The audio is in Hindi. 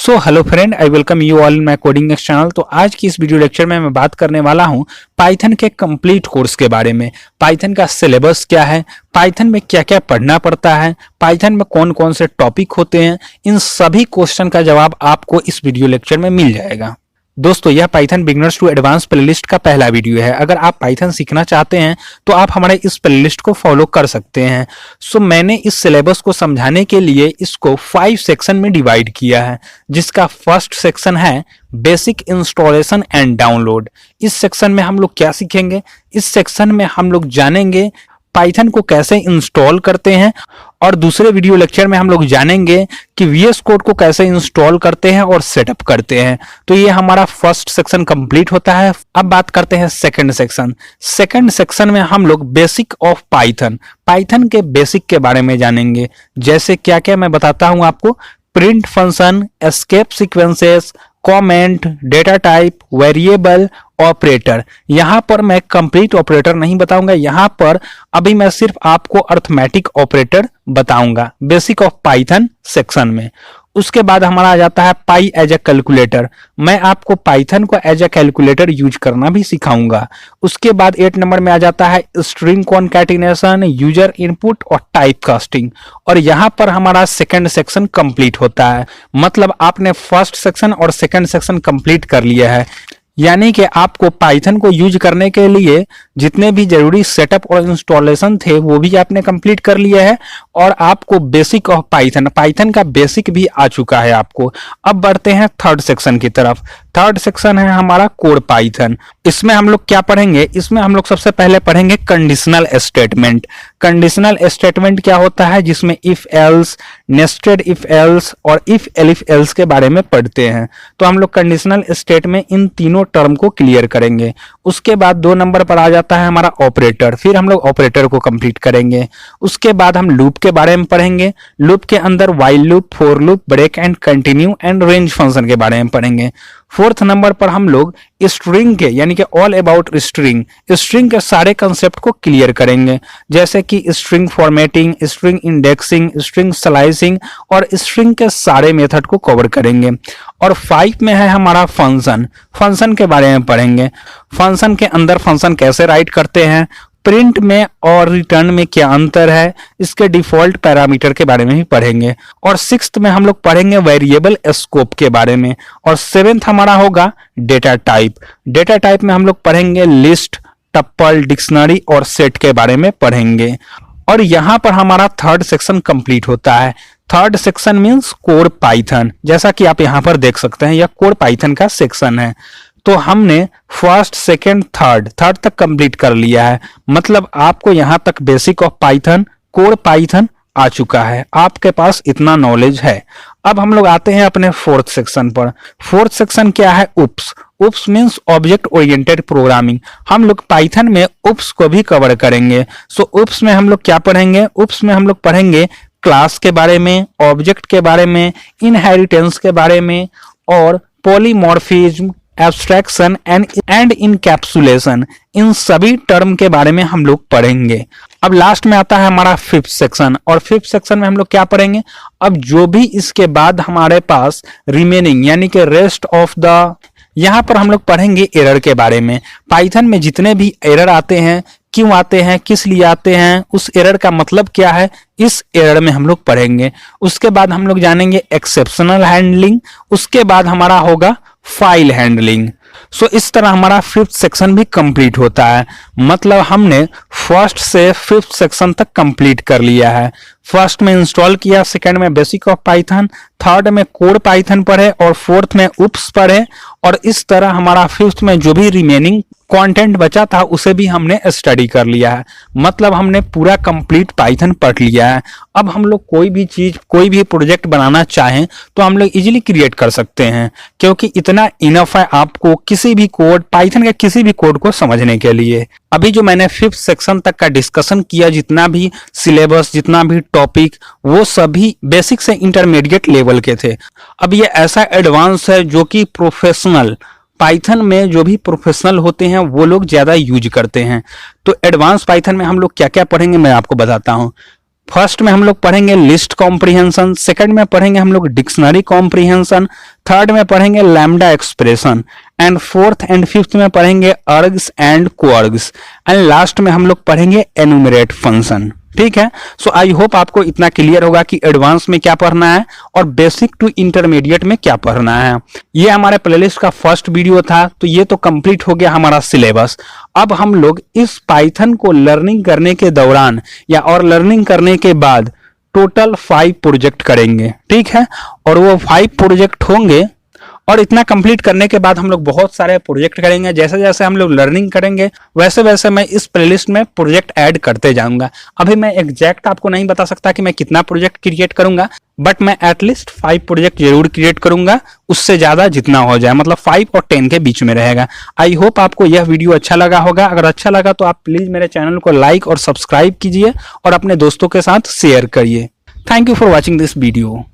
So hello friend, I welcome you all in my coding next channel. तो आज की इस वीडियो लेक्चर में मैं बात करने वाला हूं पाइथन के कंप्लीट कोर्स के बारे में। पाइथन का सिलेबस क्या है, पाइथन में क्या क्या पढ़ना पड़ता है, पाइथन में कौन कौन से टॉपिक होते हैं, इन सभी क्वेश्चन का जवाब आपको इस वीडियो लेक्चर में मिल जाएगा। दोस्तों, यह Python beginners to advance playlist का पहला वीडियो है। अगर आप पाइथन सीखना चाहते हैं तो आप हमारे इस प्लेलिस्ट को फॉलो कर सकते हैं। सो मैंने इस सिलेबस को समझाने के लिए इसको 5 सेक्शन में डिवाइड किया है, जिसका फर्स्ट सेक्शन है बेसिक इंस्टॉलेशन एंड डाउनलोड। इस सेक्शन में हम लोग क्या सीखेंगे? इस सेक्शन में हम लोग जानेंगे पाइथन को कैसे इंस्टॉल करते हैं, और दूसरे वीडियो लेक्चर में हम लोग जानेंगे कि वीएस कोड को कैसे इंस्टॉल करते हैं और सेटअप करते हैं। तो ये हमारा फर्स्ट सेक्शन कंप्लीट होता है। अब बात करते हैं सेकंड सेक्शन। सेकंड सेक्शन में हम लोग बेसिक ऑफ पाइथन, पाइथन के बेसिक के बारे में जानेंगे। जैसे क्या क्या मैं बताता हूं आपको: print function, escape sequences, comment, data type, variable, operator. यहां पर मैं कंप्लीट ऑपरेटर नहीं बताऊंगा, यहां पर अभी मैं सिर्फ आपको अर्थमेटिक ऑपरेटर बताऊंगा बेसिक ऑफ पाइथन सेक्शन में। उसके बाद हमारा आ जाता है पाई एज ए कैलकुलेटर। मैं आपको पाइथन को एज ए कैलकुलेटर यूज करना भी सिखाऊंगा। उसके बाद 8 नंबर में आ जाता है स्ट्रिंग कॉन्कैटिनेशन, यूजर इनपुट और टाइप कास्टिंग। और यहां पर हमारा सेकंड सेक्शन कंप्लीट होता है। मतलब आपने फर्स्ट सेक्शन और सेकंड सेक्शन कंप्लीट कर लिया है, यानी कि आपको पाइथन को यूज करने के लिए जितने भी जरूरी सेटअप और इंस्टॉलेशन थे वो भी आपने कंप्लीट कर लिया है, और आपको बेसिक ऑफ पाइथन, पाइथन का बेसिक भी आ चुका है आपको। अब बढ़ते हैं थर्ड सेक्शन की तरफ। थर्ड सेक्शन है हमारा कोड पाइथन। इसमें हम लोग क्या पढ़ेंगे? इसमें हम लोग सबसे पहले पढ़ेंगे कंडीशनल स्टेटमेंट। कंडीशनल स्टेटमेंट क्या होता है? जिसमें if else, nested if else और इफ एलिफ एल्स के बारे में पढ़ते हैं। तो हम लोग कंडीशनल स्टेट में इन तीनों टर्म को क्लियर करेंगे। उसके बाद 2 नंबर पर आ जाता है हमारा ऑपरेटर। फिर हम लोग ऑपरेटर को कंप्लीट करेंगे। उसके बाद हम लूप के बारे में पढ़ेंगे। लूप के अंदर while loop, for loop, break and continue and range function के बारे में पढ़ेंगे। 4th नंबर पर हम लोग स्ट्रिंग के, यानी कि ऑल अबाउट स्ट्रिंग, स्ट्रिंग के सारे कंसेप्ट को क्लियर करेंगे, जैसे कि string formatting, string indexing, string slicing और स्ट्रिंग के सारे मेथड को कवर करेंगे। और 5 में है हमारा फंक्शन। फंक्शन के बारे में पढ़ेंगे। फंक्शन के अंदर फंक्शन कैसे राइट करते हैं, प्रिंट में और रिटर्न में क्या अंतर है, इसके डिफॉल्ट पैरामीटर के बारे में भी पढ़ेंगे। और 6th में हम लोग पढ़ेंगे वेरिएबल स्कोप के बारे में। और 7th हमारा होगा डेटा टाइप। डेटा टाइप में हम लोग पढ़ेंगे लिस्ट, टप्पल, डिक्शनरी और सेट के बारे में पढ़ेंगे। और यहां पर हमारा थर्ड सेक्शन कंप्लीट होता है। Third section means core Python. जैसा कि आप यहां पर देख सकते हैं, यह कोर पाइथन का सेक्शन है। तो हमने फर्स्ट, सेकंड, थर्ड तक कंप्लीट कर लिया है। मतलब आपको यहां तक basic of Python, core Python आ चुका है, आपके पास इतना नॉलेज है। अब हम लोग आते हैं अपने फोर्थ सेक्शन पर। फोर्थ सेक्शन क्या है? उप्स। उप्स मींस ऑब्जेक्ट ओरिएंटेड प्रोग्रामिंग। हम लोग पाइथन में उप्स को भी कवर करेंगे। सो उप्स में हम लोग क्या पढ़ेंगे? उप्स में हम लोग पढ़ेंगे क्लास के बारे में, ऑब्जेक्ट के बारे में, इनहेरिटेंस के बारे में और पॉलीमॉर्फिज्म, एब्स्ट्रैक्शन एंड इनकैप्सुलेशन। इन सभी टर्म के बारे में हम लोग पढ़ेंगे। अब लास्ट में आता है हमारा 5th सेक्शन। और 5th सेक्शन में हम लोग क्या पढ़ेंगे? अब जो भी इसके बाद हमारे पास रिमेनिंग, यानी कि रेस्ट ऑफ द, यहां पर हम लोग पढ़ेंगे एरर के बारे में। पाइथन में जितने भी एरर आते हैं, क्यों आते हैं, किस लिए आते हैं, उस एरर का मतलब क्या है, इस एरर में हम लोग पढ़ेंगे। उसके बाद हम लोग जानेंगे एक्सेप्शनल हैंडलिंग। उसके बाद हमारा होगा फाइल हैंडलिंग। सो इस तरह हमारा 5th सेक्शन भी कंप्लीट होता है। मतलब हमने फर्स्ट से 5th सेक्शन तक कंप्लीट कर लिया है। फर्स्ट में इंस्टॉल किया, सेकंड में बेसिक ऑफ पाइथन, थर्ड में कोड पाइथन पढ़े और 4th में उप्स पढ़े। और इस तरह हमारा 5th में जो भी रिमेनिंग कंटेंट बचा था उसे भी हमने स्टडी कर लिया है। मतलब हमने पूरा कंप्लीट पाइथन पढ़ लिया है। अब हम लोग कोई भी चीज, कोई भी प्रोजेक्ट बनाना चाहें तो हम लोग इजीली क्रिएट कर सकते हैं, क्योंकि इतना इनफ है आपको किसी भी कोड, पाइथन के किसी भी कोड को समझने के लिए। अभी जो मैंने 5th सेक्शन तक का डिस्कशन किया, जितना भी सिलेबस, जितना भी टॉपिक, वो सभी बेसिक से इंटरमीडिएट लेवल के थे। अब ये ऐसा एडवांस है जो कि प्रोफेशनल, पाइथन में जो भी प्रोफेशनल होते हैं वो लोग ज्यादा यूज करते हैं। तो एडवांस पाइथन में हम लोग क्या क्या पढ़ेंगे मैं आपको बताता हूं। फर्स्ट में हम लोग पढ़ेंगे लिस्ट कॉम्प्रिहेंशन, सेकंड में पढ़ेंगे हम लोग डिक्शनरी कॉम्प्रिहेंशन, थर्ड में पढ़ेंगे lambda expression, and fourth and fifth में पढ़ेंगे अर्ग्स एंड कोअर्ग्स, एंड लास्ट में हम लोग पढ़ेंगे एनुमरेट फंक्शन। ठीक है, सो आई होप आपको इतना क्लियर होगा कि एडवांस में क्या पढ़ना है और बेसिक टू इंटरमीडिएट में क्या पढ़ना है। ये हमारे प्लेलिस्ट का फर्स्ट वीडियो था, तो ये तो कंप्लीट हो गया हमारा सिलेबस। अब हम लोग इस पाइथन को लर्निंग करने के दौरान या और लर्निंग करने के बाद टोटल 5 प्रोजेक्ट करेंगे। ठीक है, और वो 5 प्रोजेक्ट होंगे और इतना कंप्लीट करने के बाद हम लोग बहुत सारे प्रोजेक्ट करेंगे। जैसे जैसे हम लोग लर्निंग करेंगे वैसे वैसे मैं इस प्लेलिस्ट में प्रोजेक्ट ऐड करते जाऊंगा। अभी मैं एग्जैक्ट आपको नहीं बता सकता कि मैं कितना प्रोजेक्ट क्रिएट करूंगा, बट मैं एटलीस्ट 5 प्रोजेक्ट जरूर क्रिएट करूंगा, उससे ज्यादा जितना हो जाए, मतलब 5 और 10 के बीच में रहेगा। आई होप आपको यह वीडियो अच्छा लगा होगा। अगर अच्छा लगा तो आप प्लीज मेरे चैनल को लाइक और सब्सक्राइब कीजिए और अपने दोस्तों के साथ शेयर करिए। Thank you for watching this video.